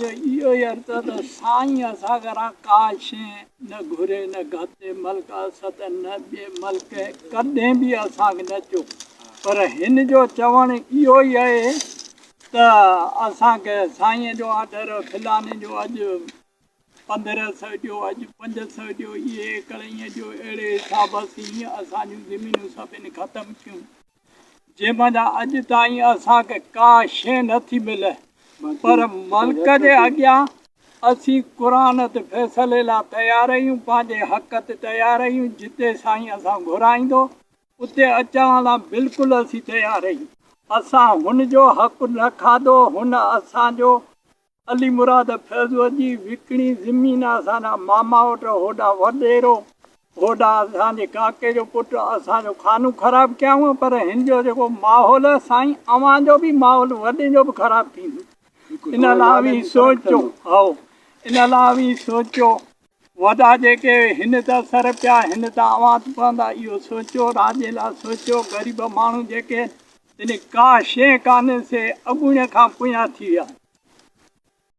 जो इहो ई अर्थ त साईं असां घरां का शइ न घुरे न घाते मल्क असत न ॿिए मल्क कॾहिं बि असांखे न चयो पर हिन जो चवणु इहो ई आहे त असांखे साईंअ जो ऑडर फिलाने जो अॼु 1500 ॾियो अॼु 500 ॾियो इहे एकड़ीअ जो अहिड़े हिसाब सां हीअं असांजूं ज़मीनूं सभिनी ख़तमु थियूं जंहिंमहिल अॼु ताईं असांखे का शइ नथी मिले पर मल्क जे अॻियां असीं क़ुरान ते फ़ैसिले लाइ तयारु आहियूं पंहिंजे हक़ ते तयारु आहियूं जिते साईं असां घुराईंदो उते अचण लाइ बिल्कुलु असीं तयारु आहियूं असां हुनजो हक़ु न खाधो हुन असांजो अली मुराद फैज़ूअ जी विकिणी ज़मीन असांजा मामा वटि होॾा वॾेरो होॾा असांजे काके जो पुटु असांजो खानो ख़राबु कयऊं पर हिन जो जेको माहौल साईं अव्हांजो बि माहौल वॾे जो बि ख़राबु थींदो इन लाइ बि सोचो इन लाइ बि सोचो वॾा जेके हिन त असर पिया हिन त आवाज़ पवंदा इहो सोचो राजे लाइ सोचो ग़रीब माण्हू जेके इन का शइ कान्हे से अॻूणे खां पुञा थी विया